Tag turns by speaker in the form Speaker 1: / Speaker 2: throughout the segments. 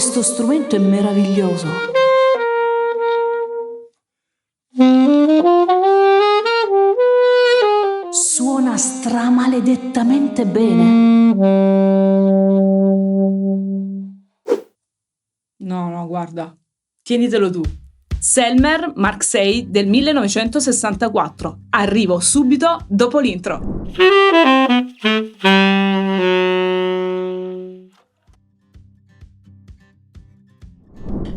Speaker 1: Questo strumento è meraviglioso. Suona stramaledettamente bene.
Speaker 2: No, guarda, tienitelo tu. Selmer Mark VI del 1964. Arrivo subito dopo l'intro.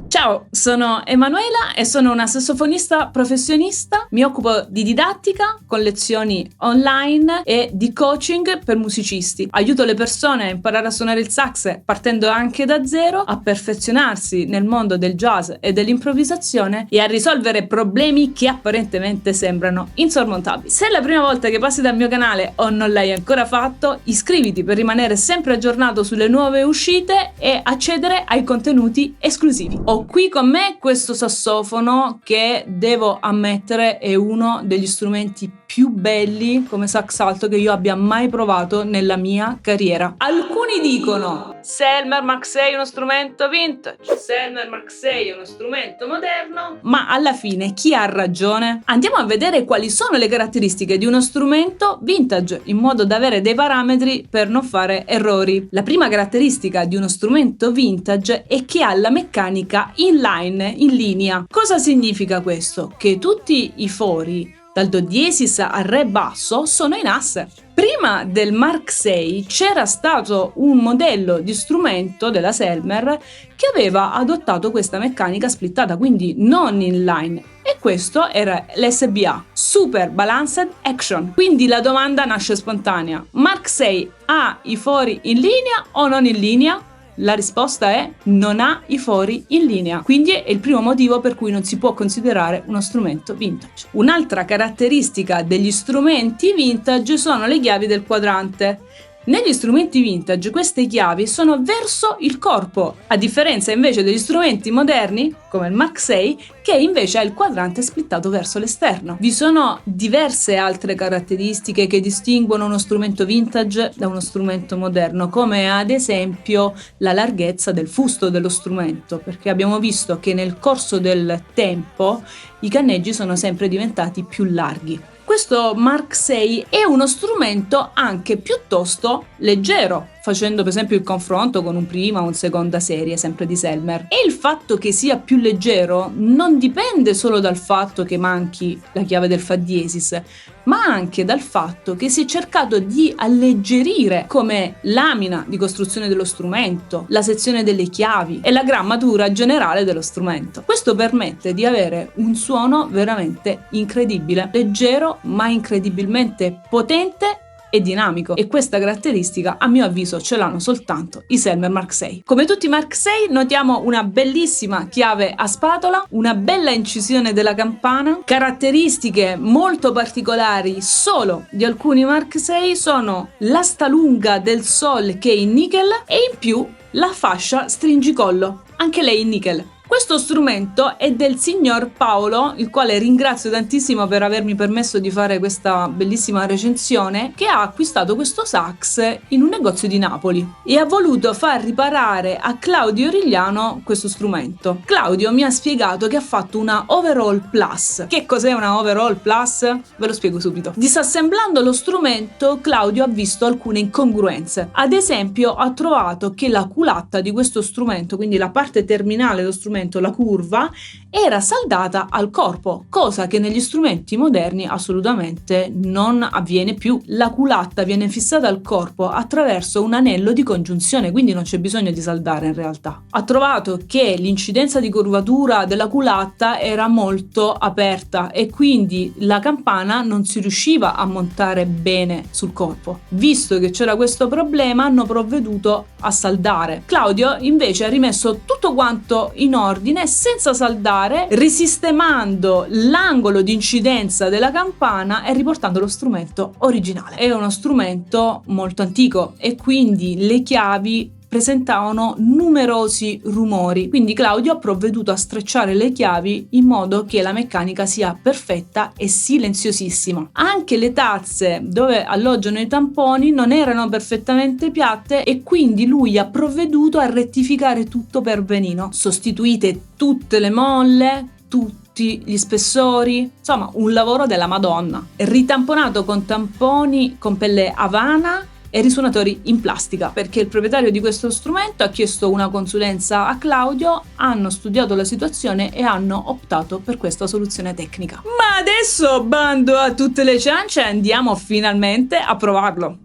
Speaker 2: Ciao, sono Emanuela e sono una sassofonista professionista. Mi occupo di didattica con lezioni online e di coaching per musicisti. Aiuto le persone a imparare a suonare il sax partendo anche da zero, a perfezionarsi nel mondo del jazz e dell'improvvisazione e a risolvere problemi che apparentemente sembrano insormontabili. Se è la prima volta che passi dal mio canale o non l'hai ancora fatto, iscriviti per rimanere sempre aggiornato sulle nuove uscite e accedere ai contenuti esclusivi. Ho qui con me questo sassofono che, devo ammettere, è uno degli strumenti più belli come sax alto che io abbia mai provato nella mia carriera. Alcuni dicono Selmer Mark VI è uno strumento vintage, Selmer Mark VI è uno strumento moderno, ma alla fine chi ha ragione? Andiamo a vedere quali sono le caratteristiche di uno strumento vintage in modo da avere dei parametri per non fare errori. La prima caratteristica di uno strumento vintage è che ha la meccanica inline, in linea. Cosa significa questo? Che tutti i fori dal do diesis al re basso sono in asse. Prima del Mark VI c'era stato un modello di strumento della Selmer che aveva adottato questa meccanica splittata, quindi non in line, e questo era l'SBA, Super Balanced Action. Quindi la domanda nasce spontanea: Mark VI ha i fori in linea o non in linea? La risposta è non ha i fori in linea, quindi è il primo motivo per cui non si può considerare uno strumento vintage. Un'altra caratteristica degli strumenti vintage sono le chiavi del quadrante. Negli strumenti vintage queste chiavi sono verso il corpo, a differenza invece degli strumenti moderni, come il Mark VI, che invece ha il quadrante splittato verso l'esterno. Vi sono diverse altre caratteristiche che distinguono uno strumento vintage da uno strumento moderno, come ad esempio la larghezza del fusto dello strumento, perché abbiamo visto che nel corso del tempo i canneggi sono sempre diventati più larghi. Questo Mark VI è uno strumento anche piuttosto leggero, facendo per esempio il confronto con un prima o un seconda serie, sempre di Selmer. E il fatto che sia più leggero non dipende solo dal fatto che manchi la chiave del fa diesis, ma anche dal fatto che si è cercato di alleggerire come lamina di costruzione dello strumento, la sezione delle chiavi e la grammatura generale dello strumento. Questo permette di avere un suono veramente incredibile, leggero ma incredibilmente potente e dinamico, e questa caratteristica a mio avviso ce l'hanno soltanto i Selmer Mark VI. Come tutti i Mark VI notiamo una bellissima chiave a spatola, una bella incisione della campana. Caratteristiche molto particolari solo di alcuni Mark VI sono l'asta lunga del sol che è in nickel e in più la fascia stringicollo, anche lei in nickel. Questo strumento è del signor Paolo, il quale ringrazio tantissimo per avermi permesso di fare questa bellissima recensione, che ha acquistato questo sax in un negozio di Napoli e ha voluto far riparare a Claudio Origliano questo strumento. Claudio mi ha spiegato che ha fatto una Overall Plus. Che cos'è una Overall Plus? Ve lo spiego subito. Disassemblando lo strumento, Claudio ha visto alcune incongruenze. Ad esempio, ha trovato che la culatta di questo strumento, quindi la parte terminale dello strumento, la curva, era saldata al corpo, cosa che negli strumenti moderni assolutamente non avviene più. La culatta viene fissata al corpo attraverso un anello di congiunzione, quindi non c'è bisogno di saldare in realtà. Ha trovato che l'incidenza di curvatura della culatta era molto aperta e quindi la campana non si riusciva a montare bene sul corpo. Visto che c'era questo problema, hanno provveduto a saldare. Claudio invece ha rimesso tutto quanto in ordine senza saldare, risistemando l'angolo di incidenza della campana e riportando lo strumento originale. È uno strumento molto antico e quindi le chiavi presentavano numerosi rumori, quindi Claudio ha provveduto a strecciare le chiavi in modo che la meccanica sia perfetta e silenziosissima. Anche le tazze dove alloggiano i tamponi non erano perfettamente piatte e quindi lui ha provveduto a rettificare tutto per benino, sostituite tutte le molle, tutti gli spessori, insomma un lavoro della Madonna. Ritamponato con tamponi con pelle Havana e risuonatori in plastica, perché il proprietario di questo strumento ha chiesto una consulenza a Claudio, hanno studiato la situazione e hanno optato per questa soluzione tecnica. Ma adesso, bando a tutte le ciance, andiamo finalmente a provarlo.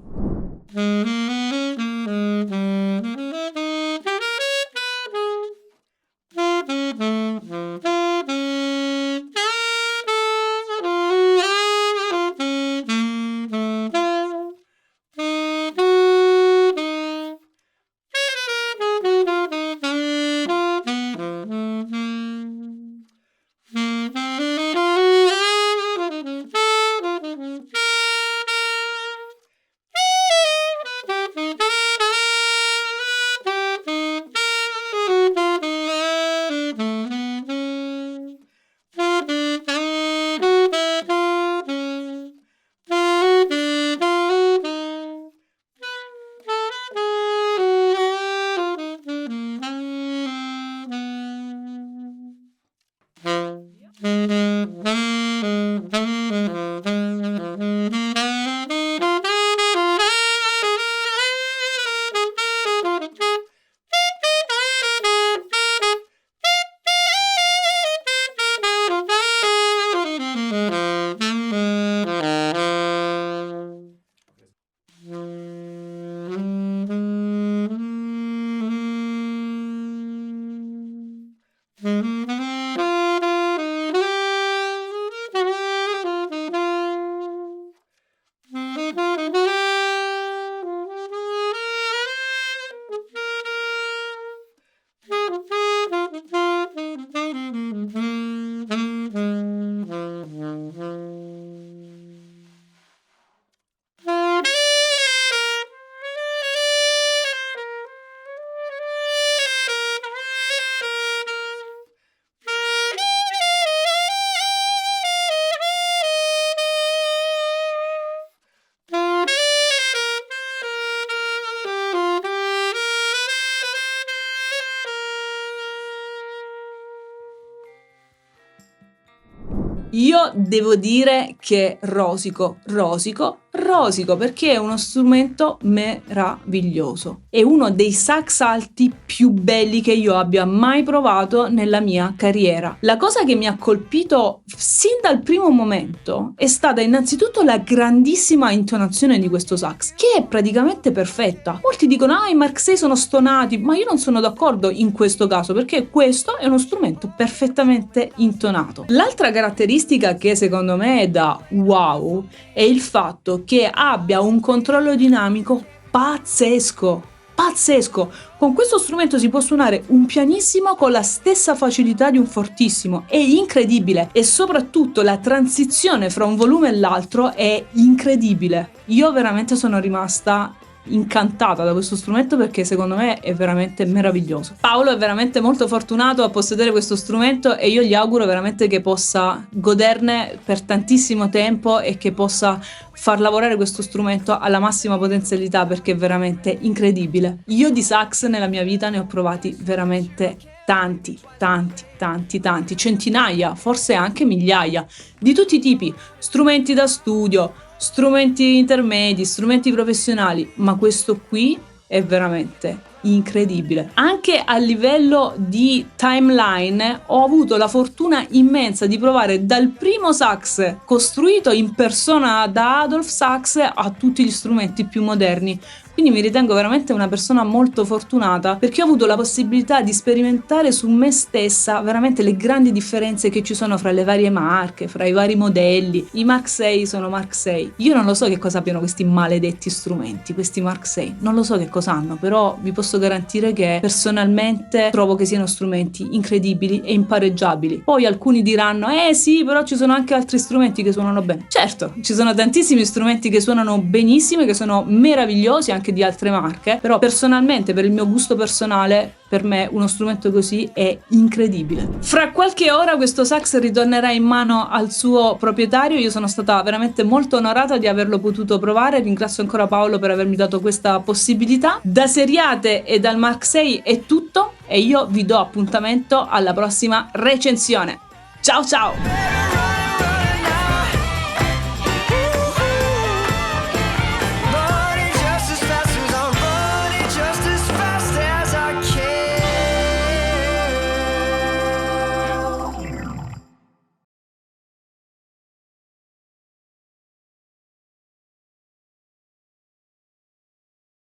Speaker 2: Io devo dire che rosico perché è uno strumento meraviglioso. È uno dei sax alti più belli che io abbia mai provato nella mia carriera. La cosa che mi ha colpito sin dal primo momento è stata innanzitutto la grandissima intonazione di questo sax, che è praticamente perfetta. Molti dicono i Mark VI sono stonati, ma io non sono d'accordo in questo caso, perché questo è uno strumento perfettamente intonato. L'altra caratteristica che secondo me è da wow è il fatto che abbia un controllo dinamico pazzesco. Con questo strumento si può suonare un pianissimo con la stessa facilità di un fortissimo, è incredibile, e soprattutto la transizione fra un volume e l'altro è incredibile. Io veramente sono rimasta incantata da questo strumento perché secondo me è veramente meraviglioso. Paolo è veramente molto fortunato a possedere questo strumento e io gli auguro veramente che possa goderne per tantissimo tempo e che possa far lavorare questo strumento alla massima potenzialità, perché è veramente incredibile. Io di sax nella mia vita ne ho provati veramente tanti, centinaia, forse anche migliaia, di tutti i tipi, strumenti da studio, strumenti intermedi, strumenti professionali, ma questo qui è veramente incredibile. Anche a livello di timeline ho avuto la fortuna immensa di provare dal primo sax costruito in persona da Adolph Sax a tutti gli strumenti più moderni. Quindi mi ritengo veramente una persona molto fortunata perché ho avuto la possibilità di sperimentare su me stessa veramente le grandi differenze che ci sono fra le varie marche, fra i vari modelli. I Mark VI sono Mark VI. Io non lo so che cosa abbiano questi maledetti strumenti, questi Mark VI. Non lo so che cosa hanno, però vi posso posso garantire che personalmente trovo che siano strumenti incredibili e impareggiabili. Poi alcuni diranno sì, però ci sono anche altri strumenti che suonano bene. Certo, ci sono tantissimi strumenti che suonano benissimo, che sono meravigliosi anche di altre marche, però personalmente, per il mio gusto personale, per me uno strumento così è incredibile. Fra qualche ora questo sax ritornerà in mano al suo proprietario. Io sono stata veramente molto onorata di averlo potuto provare. Ringrazio ancora Paolo per avermi dato questa possibilità. Da Seriate e dal Mark VI è tutto e io vi do appuntamento alla prossima recensione. Ciao ciao!